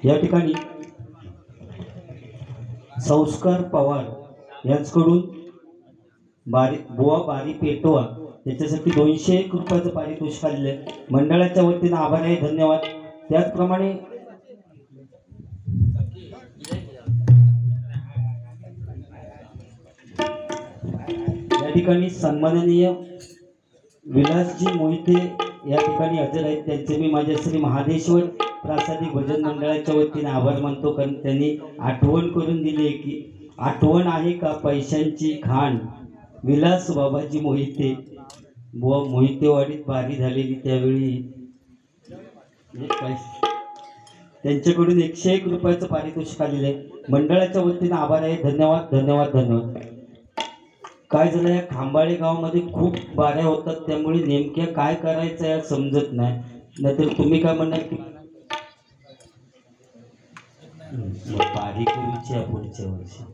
या ठिकाणी संस्कार पवार यांच्याकडून बुवा बारी पेटवा त्याच्यासाठी 201 रुपयाचं पारितोषिक आलेलं आहे. मंडळाच्या वतीनं आभार आहे, धन्यवाद. त्याचप्रमाणे या ठिकाणी सन्माननीय विलासजी मोहिते या ठिकाणी हजर आहेत. त्यांचे मी माझ्या श्री महादेश्वर प्रासादिक भजन मंडळाच्या वतीने आभार मानतो, कारण त्यांनी आठवण करून दिली की आठवण आहे का पैशांची खाण. विलास बाबाजी मोहिते बुवा मोहितेवाडीत बारी झालेली त्यावेळी त्यांच्याकडून 101 रुपयाचं पारितोषिक आलेलं आहे. मंडळाच्या वतीने आभार आहे, धन्यवाद धन्यवाद धन्यवाद. काय झालं, या खांबाळे गावामध्ये खूप बाऱ्या होतात, त्यामुळे नेमक्या काय करायचं या समजत नाही. नाहीतर तुम्ही काय म्हणणार की बारी करूची पुढच्या वर्षी.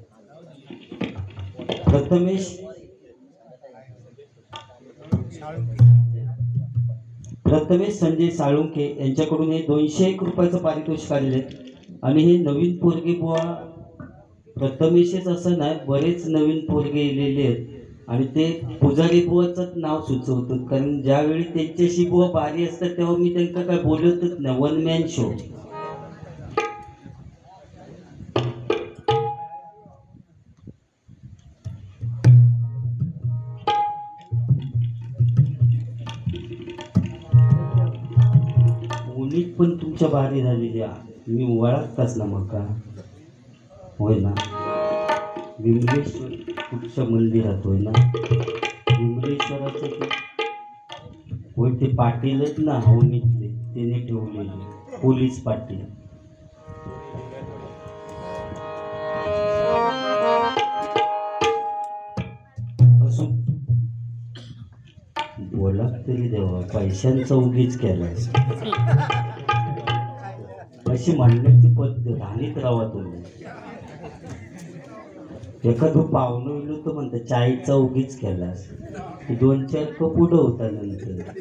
प्रथमेश संजय साळुंखे यांच्याकडून हे 201 रुपयाचं पारितोषिक आलेलं आहे. आणि हे नवीन पोरगे बुवा प्रथमेशच असं नाही, बरेच नवीन पोरगे येलेले आहेत आणि ते पुजारी बुवाचंच नाव सुचवतात, कारण ज्यावेळी त्यांच्याशी बुवा बारी असतात तेव्हा मी त्यांना काय बोलतच नाही. 1 मॅन शो. मुलीत पण तुमच्या बारी झालेली मी ओळखताच ना मग का होय ना. विमलेश्वर कुठच्या मंदिरात होय ना, विमलेश्वराचं ते होय, ते पाटीलच ना होनीतले त्याने ठेवलेले पोलीस पाटील. असो बोला तरी देवा, पैशांचा उगीच केला अशी म्हणण्याची पद्धत राणीत राहा तुम्ही. एखादं पाहुणं येलो तर म्हणतं चायचा उगीच केलास, 2-4 कप उडवता नंतर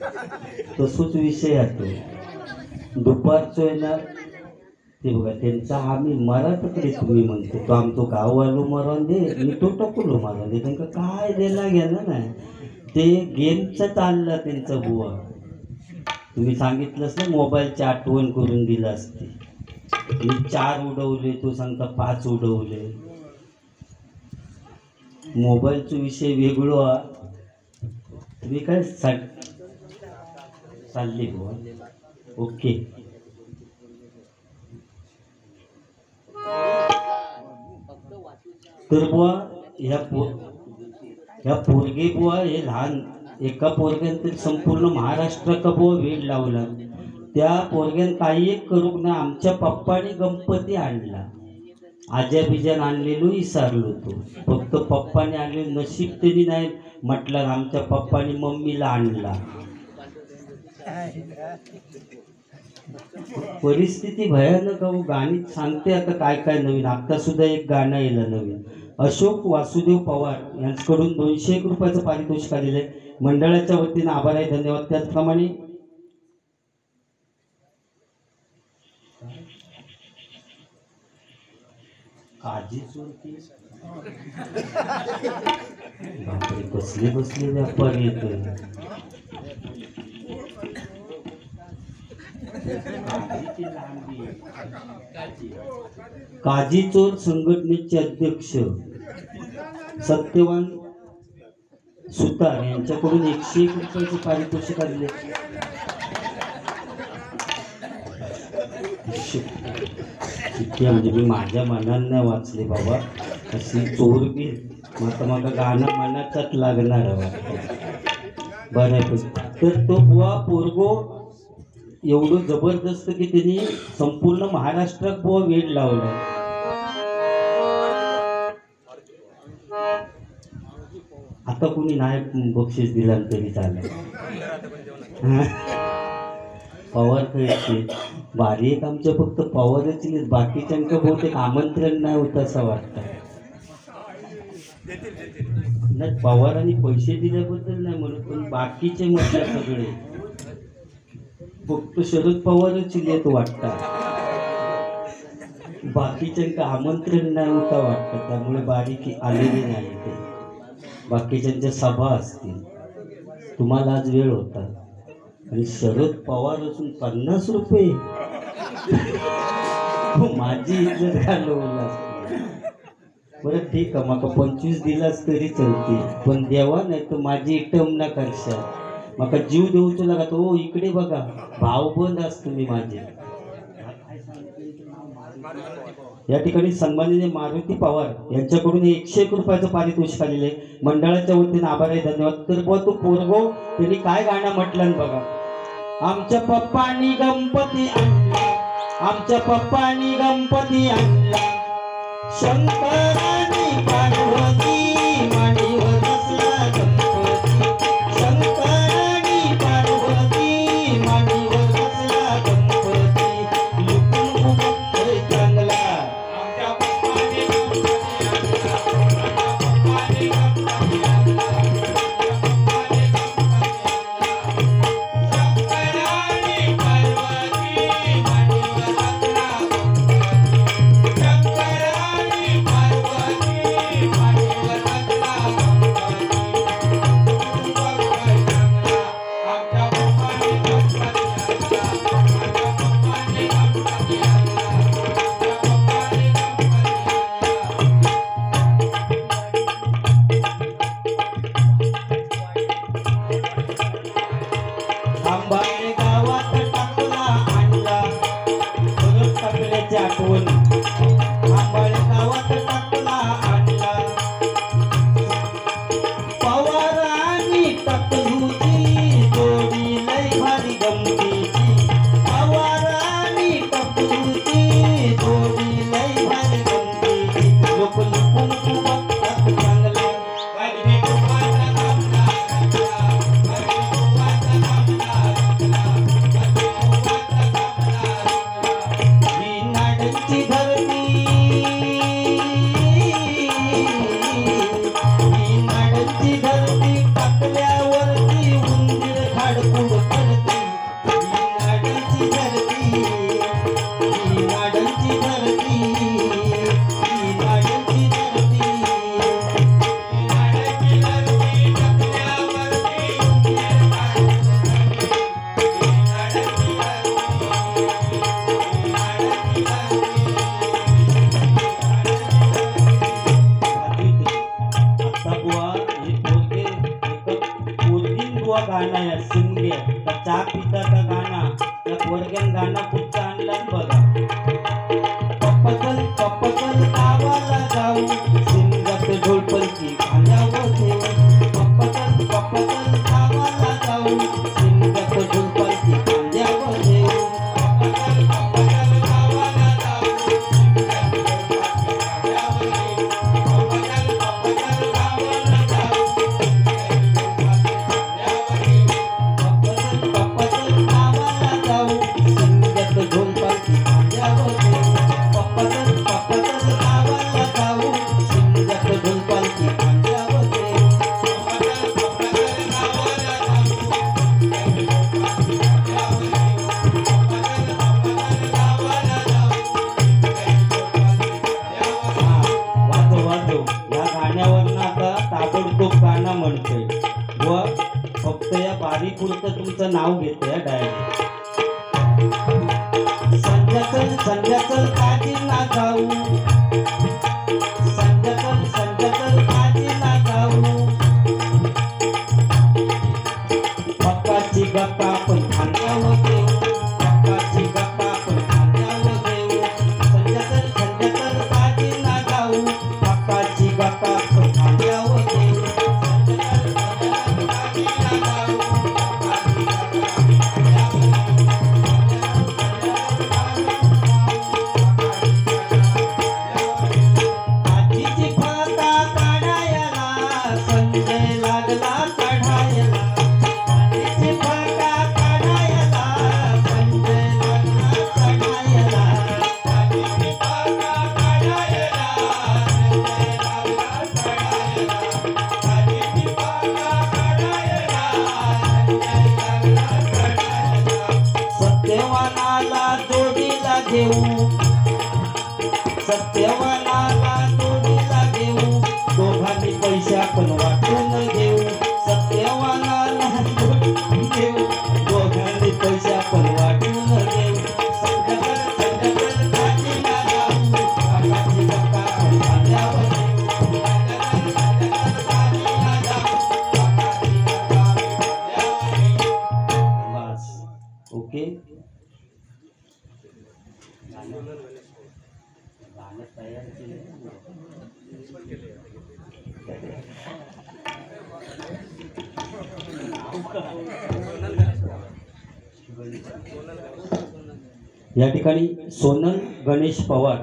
तसोच विषय येतो. दुपारचं येणार ते बघा, त्यांचा आम्ही मराठकडे तुम्ही म्हणते तो आमचं गाव आलो मरण दे, मी तो टकलो मरण दे. त्यांना काय द्यायला गेला नाही, ते गेमचा चालला त्यांचा बुवा. तुम्ही सांगितलंच ना मोबाईलची आठवण करून दिला असते. मी 4 उडवले, तो सांगता 5 उडवले. मोबाईलचा विषय वेगळा. तुम्ही काय चालले बुवा. ओके. तर बुवा ह्या पोरगे बुवा हे लहान एका पोरग्यानं संपूर्ण महाराष्ट्राचा बुवा वेळ लावला. त्या पोरग्यानं काही एक करूक ना, आमच्या पप्पाने गणपती आणला. आज्या बिजान आणलेलो विसरलो तो, फक्त पप्पाने आणले. नशीब त्यांनी नाही म्हटलं, आमच्या पप्पाने मम्मीला आणला. परिस्थिती भयानक. गाणी सांगते आता काय काय नवीन. आता सुद्धा एक गाणं येलं नवीन. अशोक वासुदेव पवार यांच्याकडून 201 रुपयाचं पारितोषिक आलेलं आहे. मंडळाच्या वतीनं आभार आहे, धन्यवाद. त्याचप्रमाणे काजी चोरती बापरे, बसले बसले व्यापार येतोय. काजी चोर संघटनेचे अध्यक्ष सत्यवान सुतार यांच्याकडून 101 रुपयाचे पारितोषिक आलेले. म्हणजे मी माझ्या मनाने वाचले बाबा, अशी चोर बी माता मागा गाणं मनाचाच लागणार बऱ्यापैकी. तर तो बुवा पोरगो एवढं जबरदस्त की त्यांनी संपूर्ण महाराष्ट्रात बुवा वेळ लावला. आता कोणी नाही बक्षीस दिला तरी चालेल. पवार खायचे बारी एक आमच्या फक्त पवारच नाही, बाकीच्यांचं बहुतेक आमंत्रण नाही होतं असं वाटतं. नाही, पवारांनी पैसे दिल्याबद्दल नाही म्हणत, पण बाकीचे म्हटलं सगळे फक्त शरद पवारच येत वाटतात. बाकीच्यांका आमंत्रण नाही होता वाटतं, त्यामुळे बारीक आलेली नाही ते. बाकीच्यांच्या सभा असतील. तुम्हाला आज वेळ होता आणि शरद पवार असून 50 रुपये माझी इज्जत घालवला. बरं ठीक आहे, माका 25 दिलास तरी चलते, पण देवा नाही तर माझी टम ना करशा. माका जीव देऊचो लागा तो. हो इकडे बघा, भावबंद असतो मी माझे. या ठिकाणी सन्माननीय मारुती पवार यांच्याकडून 101 रुपयाचं पारितोषिक आलेलं आहे. मंडळाच्या वतीने आभार आहे, धन्यवाद. तर बुवा तो पोरगो त्यांनी काय गाणं म्हटलं बघा. आमच्या पप्पानी गणपती आणला, आमच्या पप्पानी गणपती आणला, शंकरानी पार्वती मांडीवर बसला गणपती, शंकरानी पार्वती मांडीवर बसला गणपती, लुटून बघतोय चांगला. आमच्या पप्पानी गणपती आणला, आमच्या पप्पानी गणपती आणला, आंबाने गावात टाकला आणला, परत टाकल्याची आठवण. आंबाने गावात टाकला आणला, पवारांनी टकलूची जोडी लय भारी गमतीची, पवारांनी टकलूची जोडी लय भारी गमतीची, लोक लुकून बघतात चांगला. गाणं आहे सिंगे चहा पिताचा गाणा, त्या पोरग्यान गाणं कुठचं आणलं बघा. पप्पचल पप्पचल गावाला जाऊ, सिंगात ढोलपलची खांद्यावर ठेवू, पप्पचल पप्पचल गावाला जाऊ, सिंगात ढोलपलची खांद्यावर ठेवू, पप्पचल पप्पचल गावाला जाऊ, सिंगात ढोलपलची खांद्यावर ठेवू, पप्पचल पप्पचल गावाला जाऊ, गाणं म्हणतोय व फक्त या बारीपुरतं तुमचं नाव घेतोय डायरेक्ट. संध्याचल संध्याचल काजी ना जाऊ, संध्याचल संध्याचल काजी ना जाऊ, पक्काची गप्पा पण खांद्यावर देऊ, पक्काची गप्पा पण खांद्यावर देऊ, संध्याचल संध्याचल काजी ना जाऊ, पक्काची गप्पा पण खांद्यावर देऊ. या ठिकाणी सोनल गणेश पवार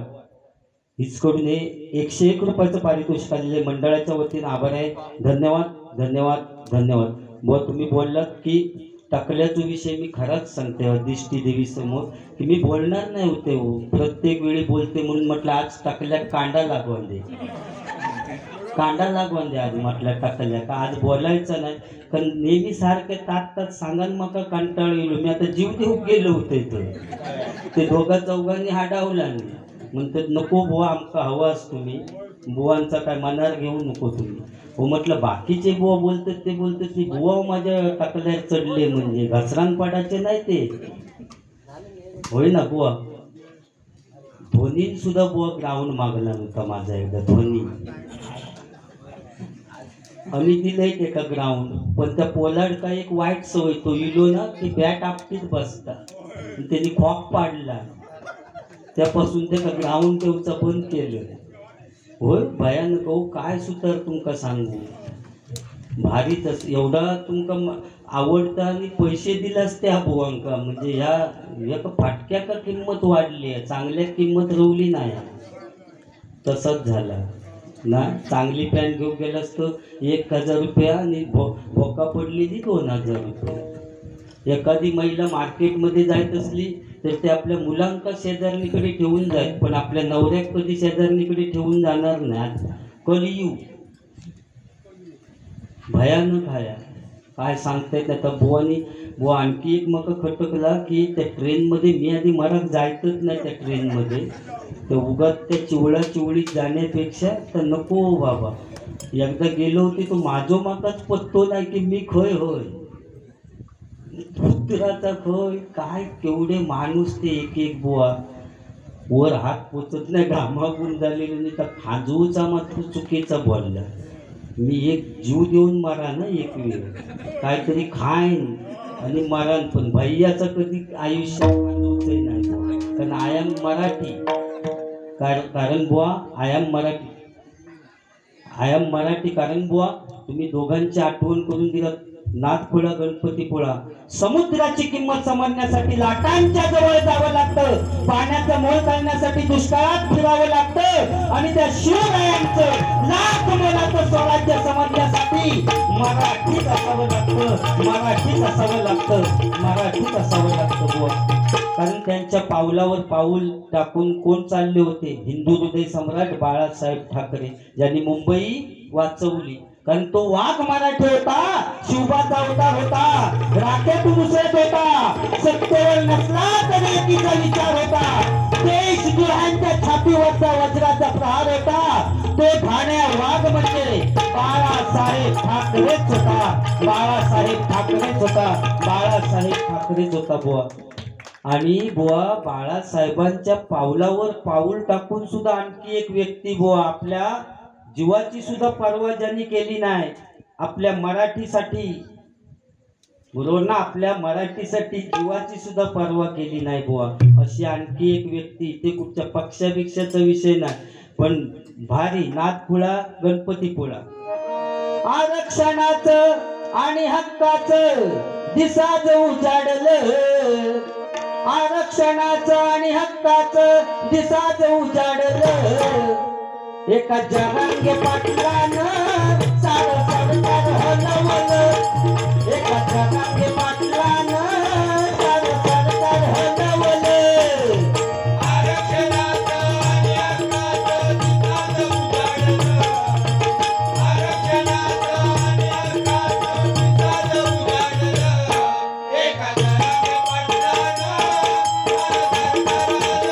हिचकडून हे 101 रुपयाचं पारितोषिक आलेले मंडळाच्या वतीने आभार आहे. धन्यवाद धन्यवाद धन्यवाद. बुवा तुम्ही बोललात की टाकल्याचा विषय मी खराच सांगते दिष्टी देवी समोर की मी बोलणार नाही होते हो, प्रत्येक वेळी बोलते म्हणून म्हटलं आज टाकल्यात कांदा लागवून दे, कांदा लागवून दे आज म्हटलं टाकल्या का आज बोलायचं नाही. कारण नेहमी सारखे तात सांगा मका कंटाळ गेलो मी, आता जीव देऊ गेलो होते इथं. ते दोघा चौघांनी हाडावला नाही म्हणतात नको बुवा आमका हवाच तुम्ही, बुवांचा काय मनार घेऊ नको तुम्ही. हो म्हटलं बाकीचे बुवा बोलतात ते बोलतात ती बुवा माझ्या टाकल्यात चढले म्हणजे घसरान पडायचे नाही ते होय ना बुवा. धोनी सुद्धा बुवा ग्राउंड मागला नव्हता माझा एकदा धोनी आम्ही दिलंय ते का ग्राउंड, पण त्या पोलार्ड का एक वाईट सवय तो इलो ना की बॅट आपटीत बसता त्यांनी खॉक पाडला त्यापासून ते का ग्राउंड तेवचा बंद केलं. होय भयानक हो काय सुतर तुमका सांगू भारीच एवढा तुमका आवडता आणि पैसे दिलास त्या बुवांका म्हणजे ह्या फाटक्या का किंमत वाढली आहे, चांगल्या किंमत रवली नाही. तसंच झाला ना. चांगली पॅन्ट घेऊन गेलास तर 1000 रुपया आणि भोका पडली ती 2000 रुपये. एखादी महिला मार्केटमध्ये जायत असली तर ते आपल्या मुलांका शेजारणीकडे ठेवून जाईल पण आपल्या नवऱ्याक कधी शेजारणीकडे ठेवून जाणार नाही. कलियुग भयानक आहे काय सांगतायत. आता बुवा आणखी एक मग खटकला की त्या ट्रेनमध्ये मी आधी मराक जायचंच नाही त्या ट्रेनमध्ये, तर उगाच त्या चिवळीत जाण्यापेक्षा तर नको बाबा. एकदा गेलो होते तो माझो माकाच पत्तो नाही की मी खय होय पुत्राचा खय काय केवढे माणूस ते एक बुवा वर हात पोचत नाही घामागून झालेले नाही तर खाजूचा मात्र चुकीचा बोलला. मी एक जीव देऊन मारा ना एक वेळ काहीतरी खाईन आणि मारान पण भैयाचं कधी आयुष्य खाजूचंही नाही कारण आय एम मराठी. कारण बुवा आय एम मराठी कारण बुवा तुम्ही दोघांची आठवण करून दिलं. नाथपुळा गणपतीपुळा समुद्राची किंमत समजण्यासाठी लाटांच्या जवळ जावं लागतं, पाण्याचं मोल करण्यासाठी दुष्काळात फिरावं लागतं आणि त्या शिवरायांचं लाख मोलाचं स्वराज्य समजण्यासाठी मराठीच असावं लागतं बुवा. कारण त्यांच्या पावलावर पाऊल टाकून कोण चालले होते? हिंदू हृदय सम्राट बाळासाहेब ठाकरे ज्यांनी मुंबई वाचवली. कारण तो वाघ मराठी होता, शिवबाचा अवतार होता, राखेतून उसळत होता, सत्तेवर नसला तरी एकीचा विचार होता, देशद्रोहांच्या छातीवरचा वज्राचा प्रहार होता. तो ठाण्या वाघ म्हणजे बाळासाहेब ठाकरेच होता बुवा. आणि बुवा बाळासाहेबांच्या पावलावर पाऊल टाकून सुद्धा आणखी एक व्यक्ती बुवा आपल्या जीवाची सुद्धा पर्वा ज्यांनी केली नाही आपल्या मराठीसाठी, बरोबर ना, आपल्या मराठीसाठी जीवाची सुद्धा पर्वा केली नाही बुवा. अशी आणखी एक व्यक्ती, ते कुठच्या पक्षापेक्षाचा विषय नाही पण भारी नाथपुळा गणपतीपुळा. आरक्षणाचं आणि हक्काचं दिसाज उजाडलं, आरक्षणाचं आणि हक्काचं दिसाज उजाडलं. एका जरांगे पाटलानं सारं सरकार हलवलं, एका जरांगे पाटलानं सारं सरकार हलवलं. आरक्षणाचं आणि हक्काचं दिसाज उजाडलं, आरक्षणाचं आणि हक्काचं दिसाज उजाडलं. एका जरांगे पाटलानं सारं सरकार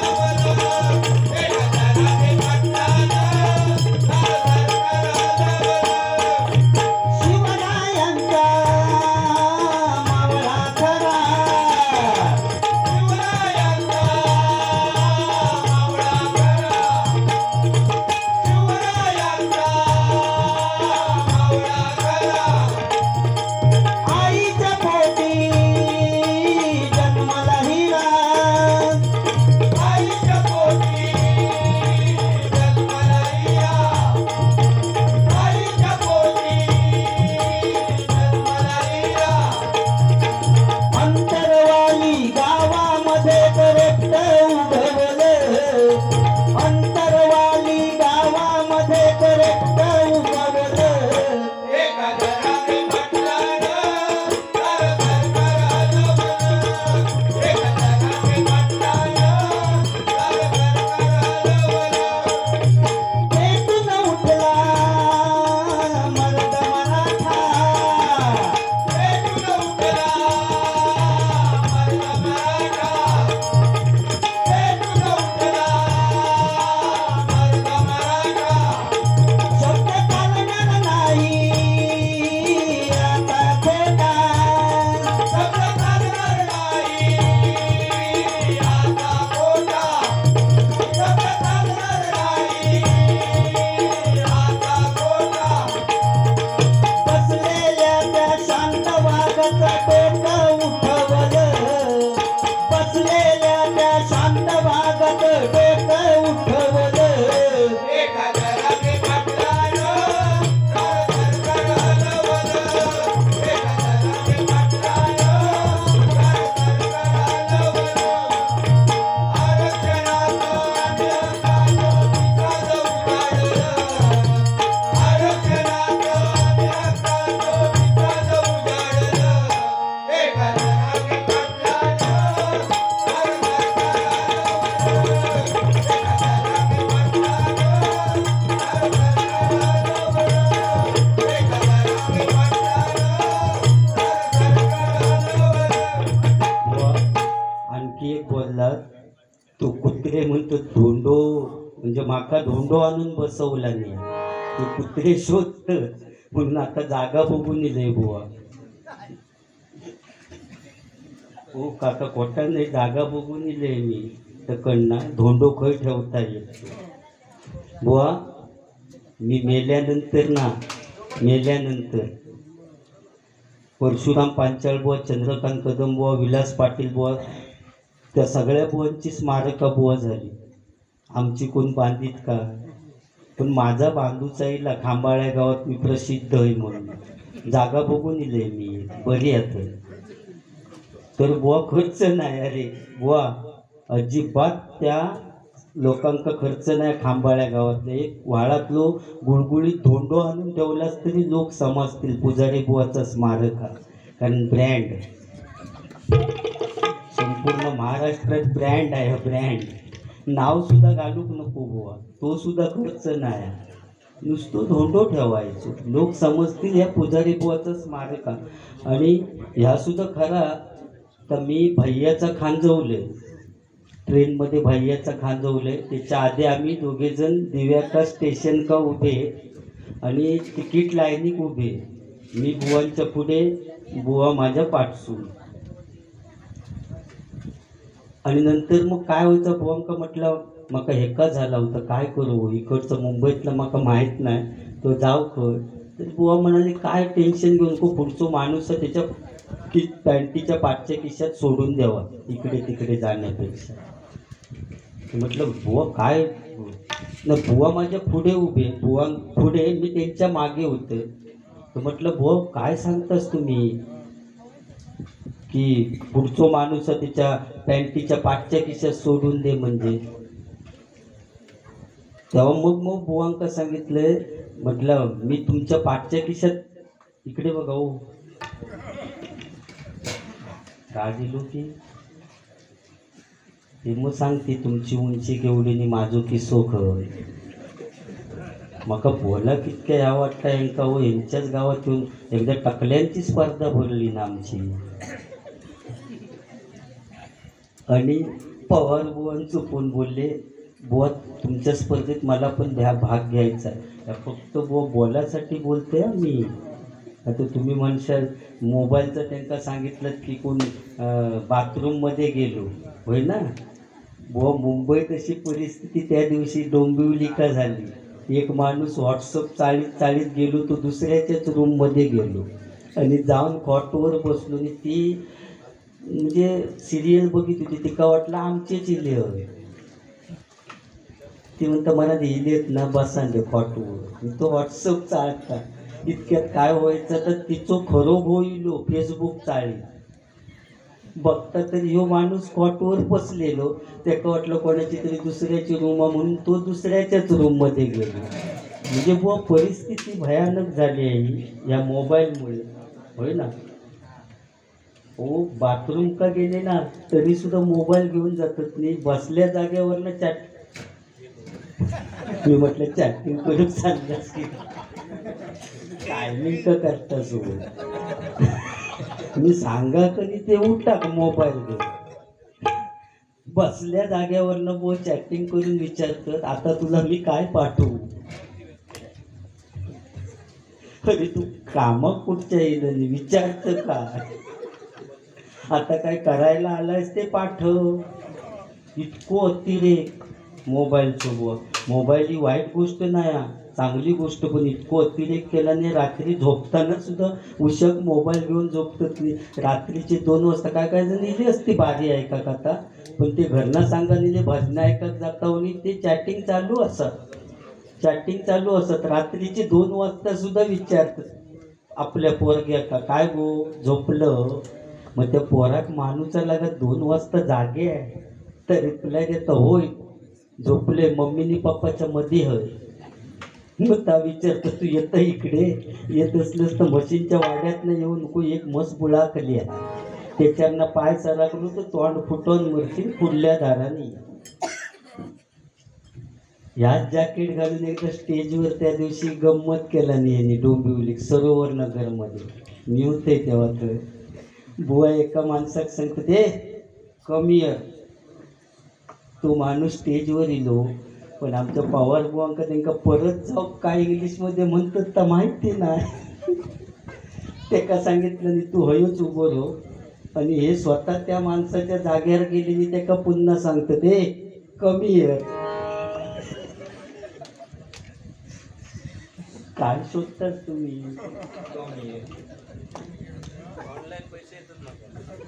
हलवलं, एका जरांगे पाटलानं धोंडो आणून बसवला नाही ते कुत्रे शोधत म्हणून आता जागा बघून दिले बुवा. हो काका खोटा नाही, जागा बघून दिले मी तकडना धोंडो खय ठेवता येत बुवा. मी मेल्यानंतर परशुराम पांचाळ बुवा, चंद्रकांत कदम बुवा, विलास पाटील बुवा, त्या सगळ्या बुवांची स्मारका बुवा झाली. आमची कोण बांधित का? पण माझा बांधूचा येईल खांबाळ्या गावात मी प्रसिद्ध आहे म्हणून जागा बघून दिले मी बरी आता. तर बुवा खर्च नाही, अरे बुवा अजिबात त्या लोकांका खर्च नाही. खांबाळ्या गावातले एक वाळातलो गुळगुळीत धोंडो आणून ठेवलास तरी लोक समजतील पुजारी बुवाचा स्मारक हा. कारण ब्रँड संपूर्ण महाराष्ट्रात ब्रँड आहे. ब्रँड नाव सुद्धा घालूक नको बुवा, तो सुद्धा खर्च नाही. नुसतं धोंडो ठेवायचो, लोक समजतील ह्या पुजारी बुवाचा स्मारक. आणि ह्या सुद्धा खरा तर मी भैयाचा खांजवले, ट्रेनमध्ये भैयाचा खांजवले. त्याच्या आधी आम्ही दोघेजण दिव्याका स्टेशन का उभे आणि तिकीट लाईनीक उभे. मी बुवांच्या पुढे, बुवा माझ्या पाठसून. आणि नंतर मग काय व्हायचं बुवांका म्हटलं मका हेका झाला होता काय करू, इकडचं मुंबईतलं मका माहीत नाही तो जाऊ कर. तर बुवा म्हणाले काय टेन्शन घेऊन को पुढचा माणूस आहे त्याच्या पॅन्टीच्या पाठच्या खिशात सोडून द्यावा इकडे तिकडे जाण्यापेक्षा. म्हटलं बुवा काय ना, बुवा माझ्या पुढे उभे, बुवा पुढे मी त्यांच्या मागे होते. तर म्हटलं बुवा काय सांगतास तुम्ही की पुढचा माणूस त्याच्या पॅन्टीच्या पाठच्या खिशात सोडून दे म्हणजे. तेव्हा मग बुवांका सांगितलं, म्हटलं मी तुमच्या पाठच्या खिशात इकडे बघा हो का गेलो की ते मग सांगते तुमची उंची केवढी नि माझो किस्सो खय. मका बोला कितक्या ह्या वाटता यांका हो. यांच्याच गावात येऊन एकदा टकल्यांची स्पर्धा भरली ना आमची. आणि पवार बुवान चुकून बोलले बुवा तुमच्या स्पर्धेत मला पण भाग घ्यायचा आहे. फक्त बुवा बोलासाठी बोलते मी. आता तुम्ही म्हणशाल मोबाईलचं त्यांना सांगितलं की कोण बाथरूममध्ये गेलो होय ना. बुवा मुंबईत अशी परिस्थिती त्या दिवशी डोंबिवली का झाली. एक माणूस व्हॉट्सअप चाळीत गेलो तो दुसऱ्याच्याच रूममध्ये गेलो आणि जाऊन कॉटवर बसलो. आणि ती म्हणजे सिरियल बघित होती, तिका वाटलं आमचेच इले हवे. ती म्हणतं मला लिहिलेत ना बसांडे कॉटवर. तो व्हॉट्सअप चालता इतक्यात काय व्हायचं तर तिचं खरं होईल फेसबुक चाळी बघता तर ह्यो माणूस कॉटवर बसलेलो. त्याला वाटलं कोणाची तरी दुसऱ्याची रूम म्हणून तो दुसऱ्याच्याच रूममध्ये गेलो. म्हणजे बुवा परिस्थिती भयानक झाली आहे या मोबाईलमुळे होय ना. हो बाथरूम का गेले ना तरी सुद्धा मोबाईल घेऊन जातात नाही. बसल्या जागेवरनं मी म्हटलं चॅटिंग करून सांगतास की टायमिंग का करता सोबत मी सांगा कधी ते उठा मोबाईल घेऊन. बसल्या जाग्यावरनं बो चॅटिंग करून विचारतात आता तुला मी काय पाठवू. अरे तू कामं कुठच्या येईल विचारतं का. आता काय करायला आलायस ते पाठव. इतकं अतिरेक मोबाईलचं बुवा. मोबाईल ही वाईट गोष्ट नाही, चांगली गोष्ट, पण इतकं अतिरेक केल्याने रात्री झोपताना सुद्धा उशक मोबाईल घेऊन झोपतात नाही. रात्रीचे 2 वाजता काय जण नेली असते बारी ऐका कथा, पण ते घरना सांगा नेले भजनं ऐकत जाता आणि ते चॅटिंग चालू असत. रात्रीचे 2 वाजता सुद्धा विचारतात आपल्या पोरग्या का काय गो झोपलं. मग त्या पोराक माणूचा लागत 2 वाजता जागे आहे तर रिप्लाय देतं होय झोपले मम्मीनी पप्पाच्या मध्ये हय. मग त्या विचारतं तू येतं इकडे येत असलंस तर मशीनच्या वाड्यातनं येऊ नको. एक मस बुळाकली आहे त्याच्यानं पाय सरकलो तर तोंड फुटवून मरशील पुढल्या दाराने. ह्याच जॅकेट घालून एकदा स्टेजवर त्या दिवशी गंमत केला नाही यांनी डोंबिवली सरोवर नगरमध्ये. मी होते तेव्हा तर बुवा एका माणसाक सांगतो ते कमी आहे. तो माणूस स्टेजवर इलो पण आमच्या पवार बुवांका त्यांना परत जाऊ काय इंग्लिशमध्ये म्हणतात तर माहिती नाही. त्याका सांगितलं नाही तू हयोच उभं राहो, आणि हे स्वतः त्या माणसाच्या जागेवर गेलेली त्याका पुन्हा सांगतात ते कमी आहे. काय शोधतात तुम्ही?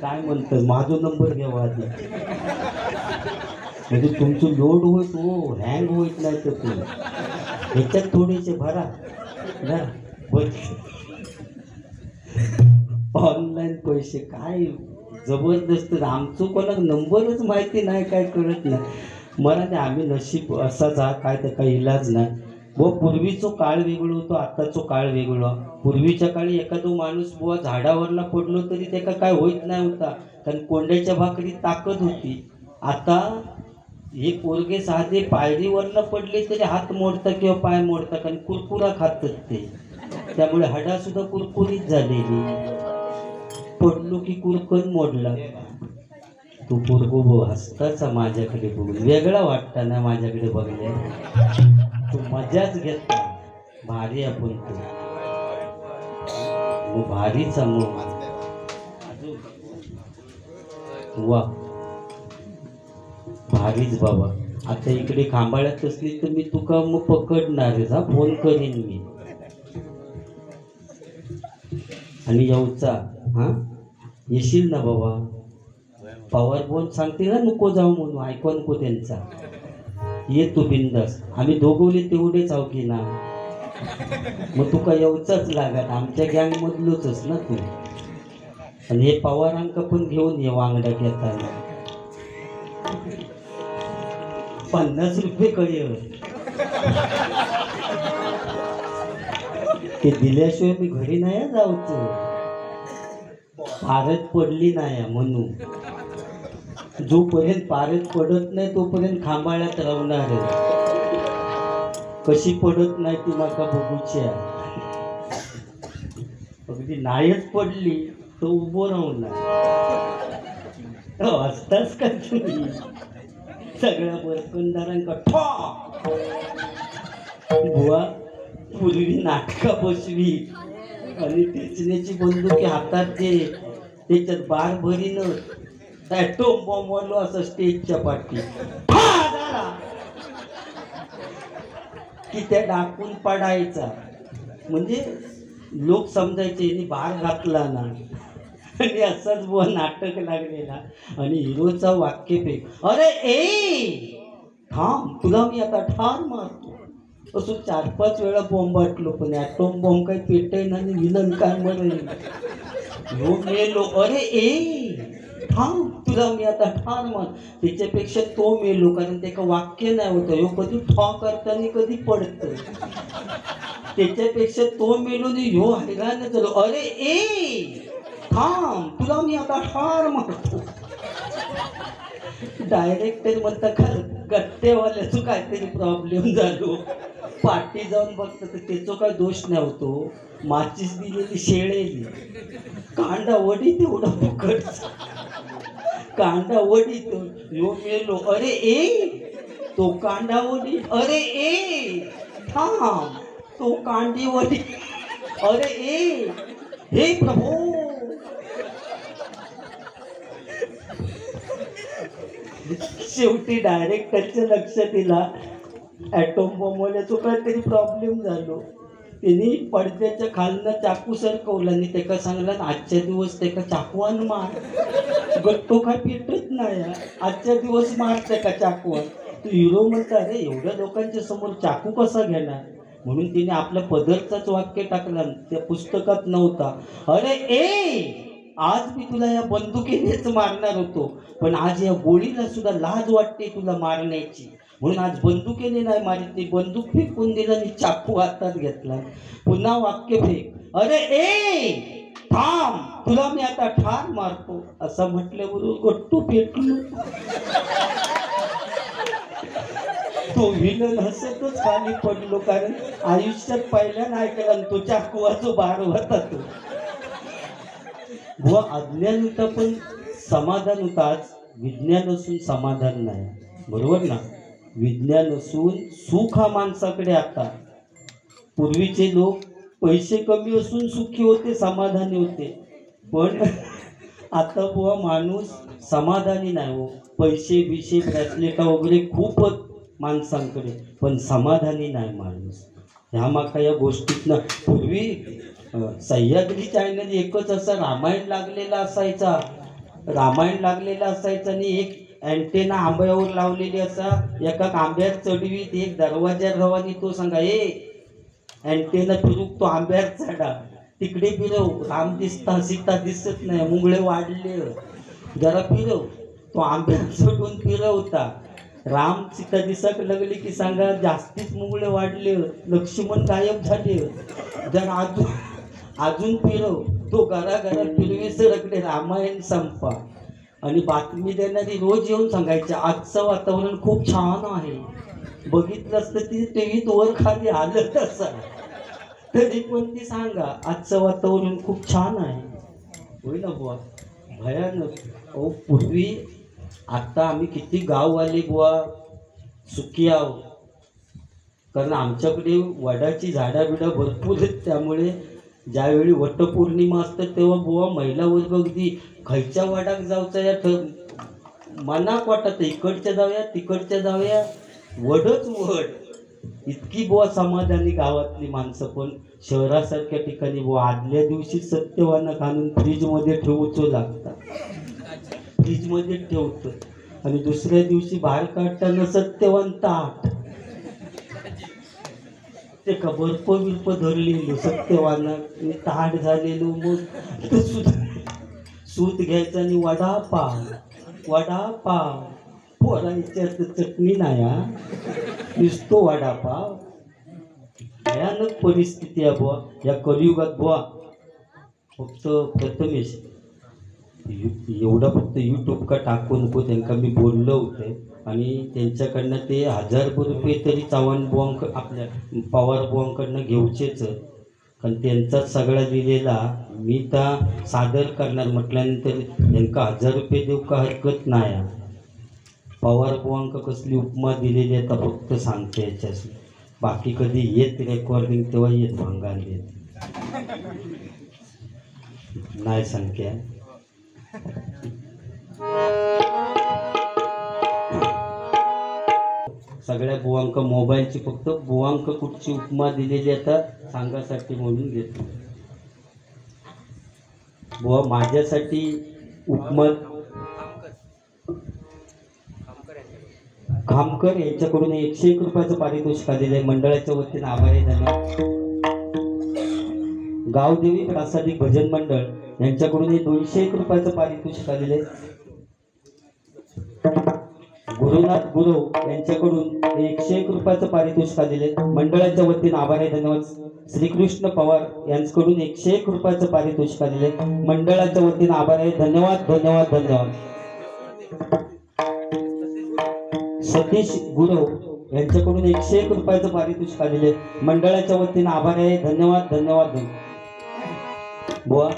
काय म्हणतात माझा नंबर घ्यावा आधी, म्हणजे तुमचं लोड होत हो हँग होत नाही तर तुम्ही ह्याच्यात थोडेसे भरा ना ऑनलाईन पैसे. काय जबरदस्त. आमचं कोणाला नंबरच माहिती नाही, काय कळत नाही मला. नाही आम्ही नशीब असाच हा, काय तर काही इलाज नाही. व पूर्वीचा काळ वेगळं होतो, आत्ताचा काळ वेगळा. पूर्वीच्या काळी एखादो माणूस बुवा झाडावरला पडलो तरी त्याला काय होत नाही होता, कारण कोंड्याच्या भाकरीत ताकद होती. आता हे पोरगे साधे पायरीवरला पडले तरी हात मोडता किंवा पाय मोडता, कारण कुरकुरा खातात ते, त्यामुळे हाडा सुद्धा कुरकुरीत झालेली. पडलो की कुरकन मोडला. तू पोरगो हसताचा माझ्याकडे बघून, वेगळा वाटता ना माझ्याकडे बघल्या, तू मजाच घेतला. भारी आपण तू भारीचा मग वा भारीच बाबा. आता इकडे खांबाळ्यात असली तर मी तुका मग पकडणारच हा, फोन करीन मी. आणि येऊचा हा येशील ना बाबा. पवार बोल सांगते ना नको जाऊ म्हणून, ऐकवा नको त्यांचा. ये तू बिंदास, आम्ही दोघोले तेवढेच आहो की ना. मग तुका येऊचाच लागत, आमच्या गँग मधलोच ना तू. आणि हे पवारांका पण घेऊन ये वांगडा घेताना. 50 रुपये कळे ते दिल्याशिवाय मी घरी नाही जाऊच. पारत पडली नाही म्हणून, जोपर्यंत पारत पडत नाही तोपर्यंत खांबाळ्यात राहणार. कशी पडत नाही ती माका बघूच्या. अगदी नाहीच पडली तर उभं राहणार. असताच का तुम्ही सगळ्या वरकंदारांका ठॉ बुवा पूर्वी नाटका बसवी आणि टेचण्याची बंदुकी हातात दे, त्याच्यात बार भरीन ॲटोम बॉम्ब वालो असं स्टेजच्या पाठी की त्या डाकून पडायचा. म्हणजे लोक समजायचे यांनी बार घातला ना. आणि असाच बुवा नाटक लागलेला. आणि हिरोचा वाक्य फेक, अरे ए थांब तुला मी आता ठार मारतो. असं 4-5 वेळा बॉम्ब वाटलो, पण ॲटोम बॉम्ब काही पेटेन आणि विलन काय मरेल. ह्यो मेलो, अरे ए थांब तुला मी आता ठार मार. त्याच्यापेक्षा तो मेलो, कारण त्याचं वाक्य नाही होतं. ह्यो कधी ठॉ करताना कधी पडतं. त्याच्यापेक्षा तो मेलो नाही ह्यो हैराण झालो, अरे ए थांब तुला मी आता ठार मारतो. डायरेक्टर म्हणता गट्टेवाल्याचं काहीतरी प्रॉब्लेम झालो. पाठी जाऊन बघतं तर त्याचा काय दोष नव्हतो, माचीस दिलेली शेळेली. कांदा वडी तेवढा फुकट, कांदा वडी तो यो मेलो, अरे ए तो कांदा वडी, अरे ए थांब तो कांदी वडी, अरे ए हे प्रभू. शेवटी डायरेक्टरच्या लक्षात दिला ॲटोम बॉम्बवाल्याचा काहीतरी प्रॉब्लेम झालो. त्यांनी पडद्याच्या खालनं चाकू सरकवला आणि त्याला सांगला आजच्या दिवस त्याला चाकून मार. गट्टो काय पेटत नाही, आजच्या दिवस मार त्याला चाकून. तो हिरो म्हणता अरे एवढ्या लोकांच्या समोर चाकू कसा घेणार, म्हणून तिने आपल्या पदरचाच वाक्य टाकला, त्या पुस्तकात नव्हता. अरे ए आज मी तुला या बंदुकीनेच मारणार होतो, पण आज या गोळीला सुद्धा लाज वाटते तुला मारण्याची, म्हणून आज बंदुकीने नाही मारित. ती बंदूक फेकून दिलं आणि चाकू हातात घेतला. पुन्हा वाक्य फेक, अरे ए थांब तुला मी आता ठार मारतो. असं म्हटल्याबरोबर गट्टू पेटलो. तो विलन हसतच खाली पडलो, कारण आयुष्यात पहिल्यानं ऐकला तो चाकूचा बार होता तो. बुवा अज्ञान होता पण समाधान होता. आज विज्ञान असून समाधान नाही, बरोबर ना. विज्ञान असून सुख हा माणसाकडे आता. पूर्वीचे लोक पैसे कमी असून सुखी होते, समाधानी होते. पण आता बुवा माणूस समाधानी नाही हो. पैसे बिशे ब्रॅसलेटा वगैरे खूपच माणसांकडे, पण समाधानी नाही माणूस. ह्या माका या गोष्टीतनं पूर्वी सह्याद्री चॅनल एकच असा रामायण लागलेला असायचा. रामायण लागलेला असायचा आणि एक अँटेना आंब्यावर लावलेली असा. एका आंब्यात चढवीत एक दरवाजा रवानी तो सांगा ए अँटेना फिरूक तो आंब्यावर चढा, तिकडे फिरव, राम दिसता सीता दिसत नाही, मुंगळे वाढले, जरा फिरव. तो आंब्यावर चढून फिरवता. राम सीता दिसक लागली की सांगा जास्तीच मुंगळे वाढले, लक्ष्मण गायब झाले, जरा अजून फिरव. तो घराघरात फिरवे सरकडे रामायण संपा. आणि बातमी देणारी रोज येऊन सांगायचे आजचं वातावरण खूप छान आहे. बघितलं असतं ती टीव्हीत वर खाली आलं तसं, तरी पण ती सांगा आजचं वातावरण खूप छान आहे. होय ना बुवा, भयानक. अहो पूर्वी आता आम्ही किती गाववाले बुवा सुखी आहो, कारण आमच्याकडे वडाची झाडं बिडं भरपूर आहेत. त्यामुळे ज्यावेळी वटपौर्णिमा असते तेव्हा बुवा महिला वर्ग अगदी खायच्या वाडाक जाऊचा या मनाक वाटत इकडच्या जाऊया तिकडच्या जाऊया, वडच वड. इतकी बुवा समाधानी गावातली माणसं. पण शहरासारख्या ठिकाणी बुवा आदल्या दिवशी सत्यवानं घालून फ्रीजमध्ये ठेवूचो लागतात, फ्रीजमध्ये ठेवतो आणि दुसऱ्या दिवशी बाहेर काढताना सत्यवान ताट ते का बर्फ बिर्फ धरलेलो सत्यवानं ताट झालेलो. मग सूत घ्यायचा आणि वडापाव वडापाव. पोरांच्या चटणी नाही हा, नुसतो वडापाव. भयानक परिस्थिती आहे बुवा या कलियुगात बुवा. फक्त प्रथमेश एवढं फक्त यूट्यूब का टाकू नको, त्यांना मी बोललो होते आणि त्यांच्याकडनं ते 1000 रुपये तरी चव्हाण बुवांक आपल्या पवार बुवांकडनं घेऊचेच. कारण त्यांचा सगळा दिलेला मी तर सादर करणार म्हटल्यानंतर त्यांना 1000 रुपये देऊ का हरकत नाही. पवार बुवांक कसली उपमा दिलेली आहे तर फक्त सांगते याच्याशी. बाकी कधी येत रेकॉर्डिंग तेव्हा येत भांगार येत नाही संख्या. सगळ्या बुवांक मोबाईलची फक्त बुवांक कुठची उपमा दिलेली आता सांगासाठी म्हणून घेतो. बुवा माझ्यासाठी उपमा खामकर यांच्याकडून 101 रुपयाचं पारितोषिक आलेलं आहे. मंडळाच्या वतीने आभारी धन्यवाद. गावदेवी प्रासादिक भजन मंडळ यांच्याकडून 201 रुपयाचं पारितोषिक आलेलं आहे. गुरुनाथ गुरव यांच्याकडून 101 रुपयाचं पारितोषिक आलेलं आहे. मंडळाच्या वतीने आभारी धन्यवाद. श्रीकृष्ण पवार यांच्याकडून 101 रुपयाचं पारितोषिक आलेलं आहे. मंडळाच्या वतीने आभारी धन्यवाद धन्यवाद धन्यवाद. सतीश गुरव यांच्याकडून 101 रुपयाचं पारितोषिक आलेलं आहे. मंडळाच्या वतीने आभारी आहे. धन्यवाद धन्यवाद. बुवा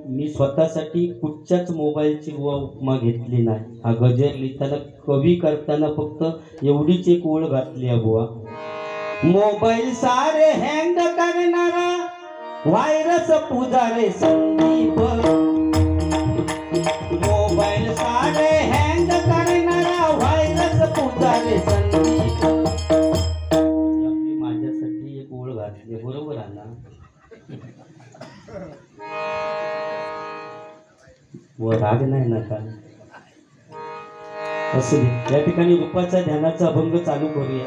मी स्वतःसाठी कुठच्याच मोबाईलची बुवा उपमा घेतली नाही. हा गजर लिहिताना कवी करताना फक्त एवढीच एक ओळ घातली आहे बुवा. मोबाईल सारे हँग करणारा व्हायरस पुजारे संदीप. मोबाईल सारे हँग करणारा व्हायरस पुजारे संदीप. माझ्यासाठी एक ओळ घातली, बरोबर आहे ना. व राग नाही ना का असू दे. या ठिकाणी रूपाच्या ध्यानाचा अभंग चालू करूया.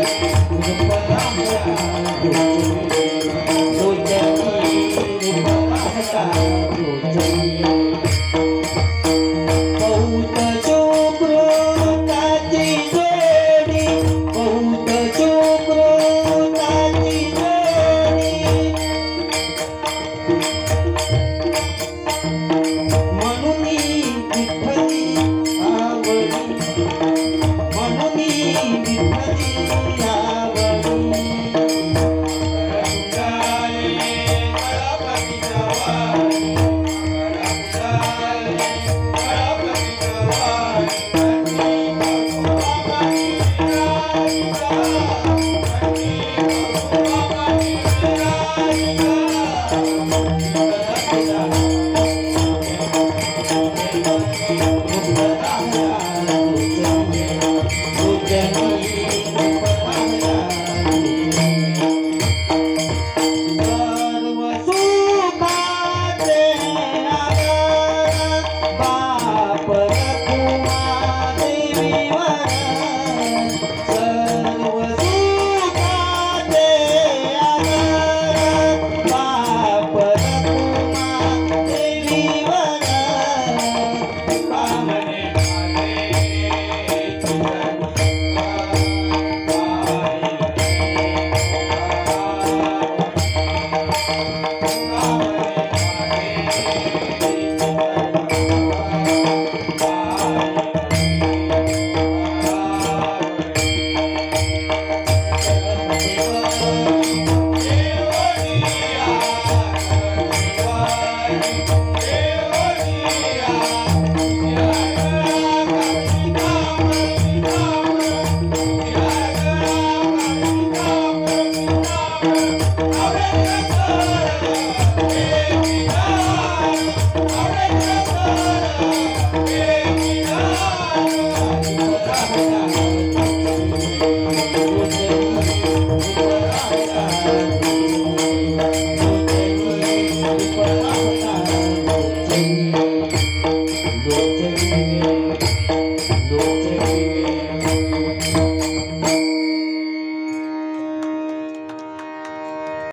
लोचनी